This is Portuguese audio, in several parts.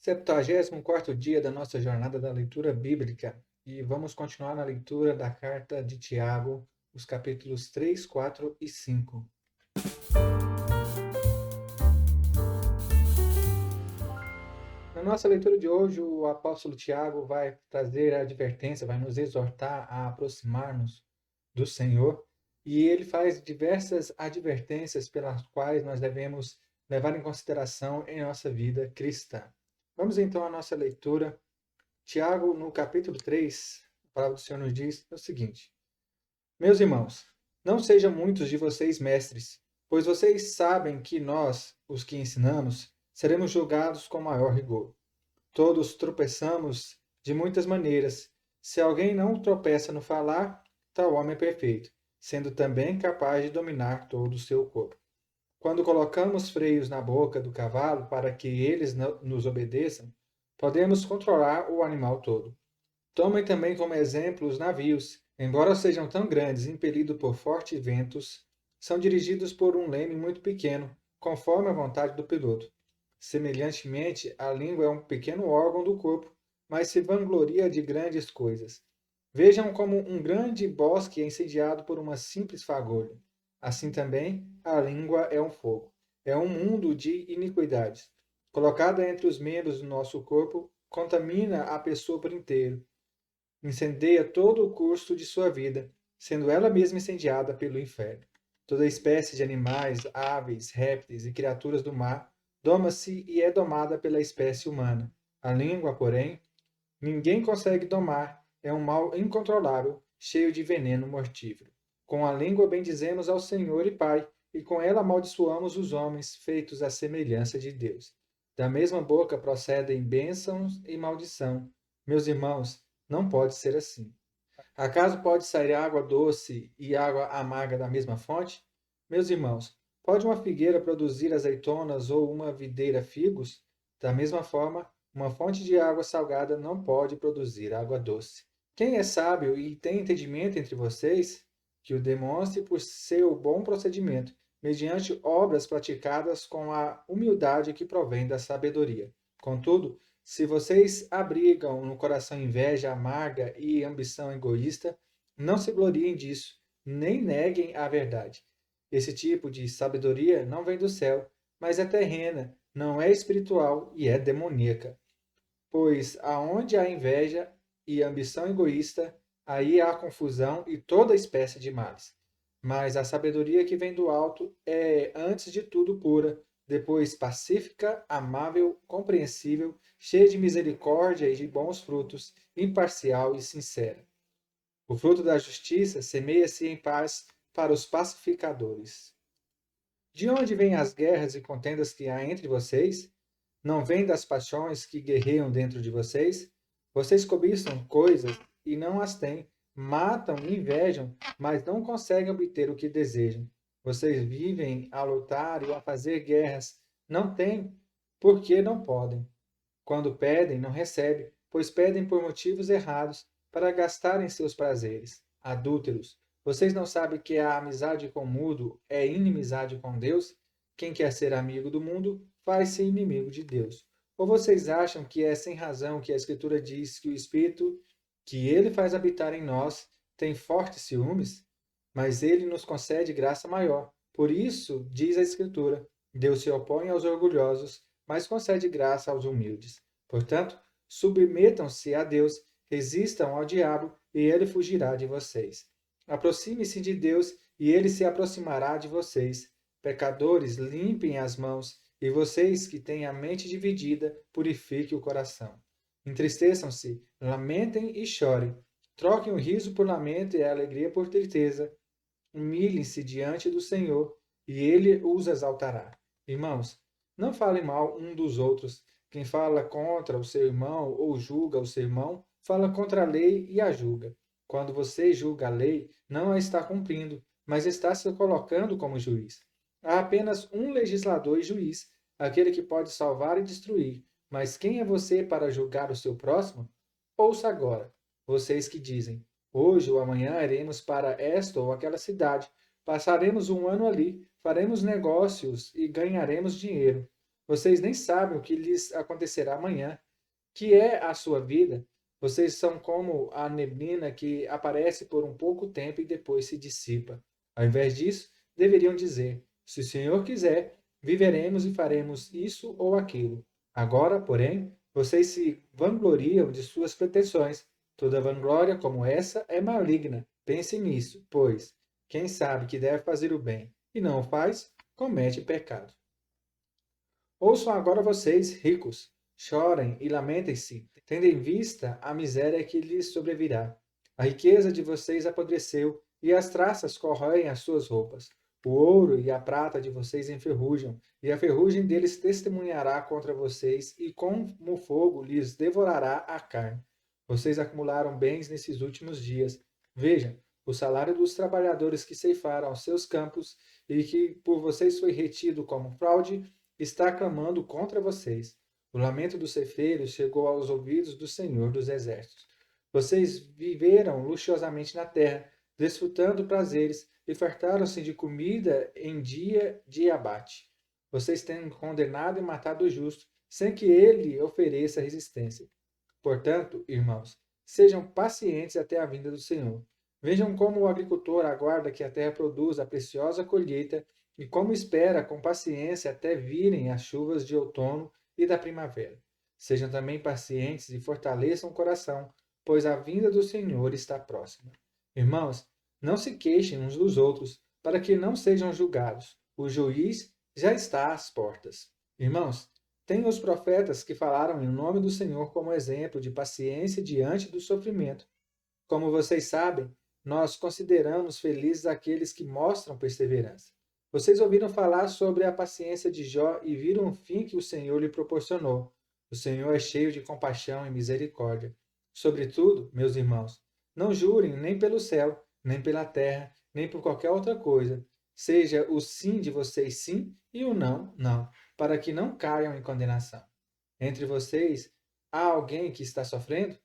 74º dia da nossa jornada da leitura bíblica e vamos continuar na leitura da carta de Tiago, os capítulos 3, 4 e 5. Na nossa leitura de hoje, o apóstolo Tiago vai trazer a advertência, vai nos exortar a aproximar-nos do Senhor, e ele faz diversas advertências pelas quais nós devemos levar em consideração em nossa vida cristã. Vamos então à nossa leitura. Tiago, no capítulo 3, a palavra do Senhor nos diz o seguinte: Meus irmãos, não sejam muitos de vocês mestres, pois vocês sabem que nós, os que ensinamos, seremos julgados com maior rigor. Todos tropeçamos de muitas maneiras. Se alguém não tropeça no falar, tal homem é perfeito, sendo também capaz de dominar todo o seu corpo. Quando colocamos freios na boca do cavalo para que eles nos obedeçam, podemos controlar o animal todo. Tomem também como exemplo os navios. Embora sejam tão grandes, impelidos por fortes ventos, são dirigidos por um leme muito pequeno, conforme a vontade do piloto. Semelhantemente, a língua é um pequeno órgão do corpo, mas se vangloria de grandes coisas. Vejam como um grande bosque é incendiado por uma simples fagulha. Assim também, a língua é um fogo. É um mundo de iniquidades. Colocada entre os membros do nosso corpo, contamina a pessoa por inteiro. Incendeia todo o curso de sua vida, sendo ela mesma incendiada pelo inferno. Toda espécie de animais, aves, répteis e criaturas do mar doma-se e é domada pela espécie humana. A língua, porém, ninguém consegue domar, é um mal incontrolável, cheio de veneno mortífero. Com a língua bendizemos ao Senhor e Pai, e com ela amaldiçoamos os homens, feitos à semelhança de Deus. Da mesma boca procedem bênçãos e maldição. Meus irmãos, não pode ser assim. Acaso pode sair água doce e água amarga da mesma fonte? Meus irmãos, pode uma figueira produzir azeitonas ou uma videira figos? Da mesma forma, uma fonte de água salgada não pode produzir água doce. Quem é sábio e tem entendimento entre vocês, que o demonstre por seu bom procedimento, mediante obras praticadas com a humildade que provém da sabedoria. Contudo, se vocês abrigam no coração inveja amarga e ambição egoísta, não se gloriem disso, nem neguem a verdade. Esse tipo de sabedoria não vem do céu, mas é terrena, não é espiritual e é demoníaca. Pois aonde há inveja e ambição egoísta, aí há confusão e toda espécie de males. Mas a sabedoria que vem do alto é, antes de tudo, pura, depois pacífica, amável, compreensível, cheia de misericórdia e de bons frutos, imparcial e sincera. O fruto da justiça semeia-se em paz para os pacificadores. De onde vêm as guerras e contendas que há entre vocês? Não vêm das paixões que guerreiam dentro de vocês? Vocês cobiçam coisas e não as têm, matam e invejam, mas não conseguem obter o que desejam. Vocês vivem a lutar e a fazer guerras, não têm, porque não podem. Quando pedem, não recebem, pois pedem por motivos errados, para gastarem seus prazeres. Adúlteros, vocês não sabem que a amizade com o mundo é inimizade com Deus? Quem quer ser amigo do mundo, faz-se inimigo de Deus. Ou vocês acham que é sem razão que a Escritura diz que o Espírito que ele faz habitar em nós tem fortes ciúmes? Mas ele nos concede graça maior. Por isso, diz a Escritura, Deus se opõe aos orgulhosos, mas concede graça aos humildes. Portanto, submetam-se a Deus, resistam ao diabo, e ele fugirá de vocês. Aproxime-se de Deus, e ele se aproximará de vocês. Pecadores, limpem as mãos, e vocês que têm a mente dividida, purifiquem o coração. Entristeçam-se, lamentem e chorem. Troquem o riso por lamento e a alegria por tristeza. Humilhem-se diante do Senhor, e ele os exaltará. Irmãos, não falem mal um dos outros. Quem fala contra o seu irmão ou julga o seu irmão, fala contra a lei e a julga. Quando você julga a lei, não a está cumprindo, mas está se colocando como juiz. Há apenas um legislador e juiz, aquele que pode salvar e destruir. Mas quem é você para julgar o seu próximo? Ouça agora, vocês que dizem: hoje ou amanhã iremos para esta ou aquela cidade, passaremos um ano ali, faremos negócios e ganharemos dinheiro. Vocês nem sabem o que lhes acontecerá amanhã, que é a sua vida. Vocês são como a neblina que aparece por um pouco tempo e depois se dissipa. Ao invés disso, deveriam dizer: se o Senhor quiser, viveremos e faremos isso ou aquilo. Agora, porém, vocês se vangloriam de suas pretensões. Toda vanglória como essa é maligna. Pense nisso, pois quem sabe que deve fazer o bem e não o faz, comete pecado. Ouçam agora vocês, ricos, chorem e lamentem-se, tendo em vista a miséria que lhes sobrevirá. A riqueza de vocês apodreceu, e as traças corroem as suas roupas. O ouro e a prata de vocês enferrujam, e a ferrugem deles testemunhará contra vocês, e como fogo lhes devorará a carne. Vocês acumularam bens nesses últimos dias. Vejam, o salário dos trabalhadores que ceifaram os seus campos, e que por vocês foi retido como fraude, está clamando contra vocês. O lamento dos ceifeiros chegou aos ouvidos do Senhor dos Exércitos. Vocês viveram luxuosamente na terra, desfrutando prazeres e fartaram-se de comida em dia de abate. Vocês têm condenado e matado o justo, sem que ele ofereça resistência. Portanto, irmãos, sejam pacientes até a vinda do Senhor. Vejam como o agricultor aguarda que a terra produza a preciosa colheita e como espera com paciência até virem as chuvas de outono e da primavera. Sejam também pacientes e fortaleçam o coração, pois a vinda do Senhor está próxima. Irmãos, não se queixem uns dos outros, para que não sejam julgados. O juiz já está às portas. Irmãos, tem os profetas que falaram em nome do Senhor como exemplo de paciência diante do sofrimento. Como vocês sabem, nós consideramos felizes aqueles que mostram perseverança. Vocês ouviram falar sobre a paciência de Jó e viram o fim que o Senhor lhe proporcionou. O Senhor é cheio de compaixão e misericórdia. Sobretudo, meus irmãos, não jurem nem pelo céu, nem pela terra, nem por qualquer outra coisa. Seja o sim de vocês sim e o não, não, para que não caiam em condenação. Entre vocês, há alguém que está sofrendo?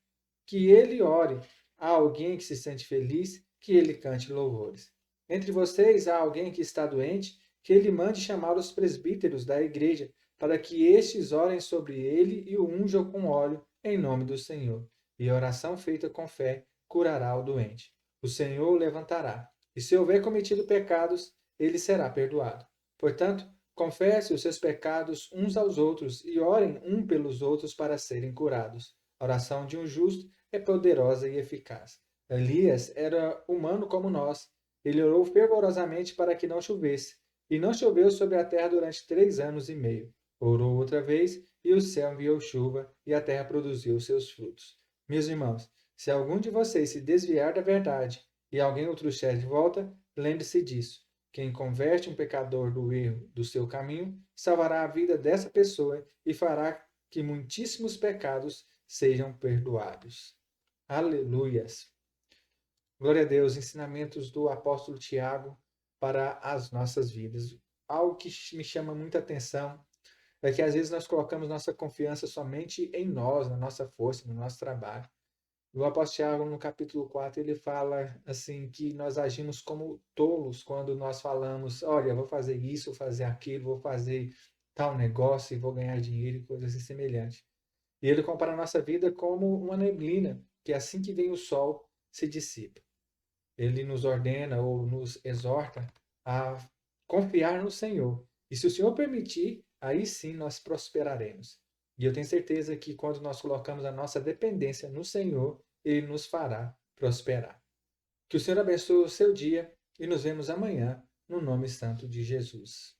Que ele ore. Há alguém que se sente feliz? Que ele cante louvores. Entre vocês há alguém que está doente? Que ele mande chamar os presbíteros da igreja, para que estes orem sobre ele e o unjam com óleo, em nome do Senhor. E a oração feita com fé curará o doente. O Senhor o levantará. E se houver cometido pecados, ele será perdoado. Portanto, confesse os seus pecados uns aos outros e orem um pelos outros para serem curados. A oração de um justo é poderosa e eficaz. Elias era humano como nós. Ele orou fervorosamente para que não chovesse. E não choveu sobre a terra durante 3 anos e meio. Orou outra vez, e o céu enviou chuva, e a terra produziu seus frutos. Meus irmãos, se algum de vocês se desviar da verdade, e alguém o trouxer de volta, lembre-se disso. Quem converte um pecador do erro do seu caminho, salvará a vida dessa pessoa e fará que muitíssimos pecados sejam perdoados. Aleluias! Glória a Deus, ensinamentos do apóstolo Tiago para as nossas vidas. Algo que me chama muita atenção é que às vezes nós colocamos nossa confiança somente em nós, na nossa força, no nosso trabalho. O apóstolo Tiago, no capítulo 4, ele fala assim que nós agimos como tolos quando nós falamos, olha, vou fazer isso, vou fazer aquilo, vou fazer tal negócio e vou ganhar dinheiro e coisas assim semelhantes. E ele compara a nossa vida como uma neblina, que assim que vem o sol, se dissipa. Ele nos ordena ou nos exorta a confiar no Senhor. E se o Senhor permitir, aí sim nós prosperaremos. E eu tenho certeza que quando nós colocamos a nossa dependência no Senhor, Ele nos fará prosperar. Que o Senhor abençoe o seu dia e nos vemos amanhã, no nome santo de Jesus.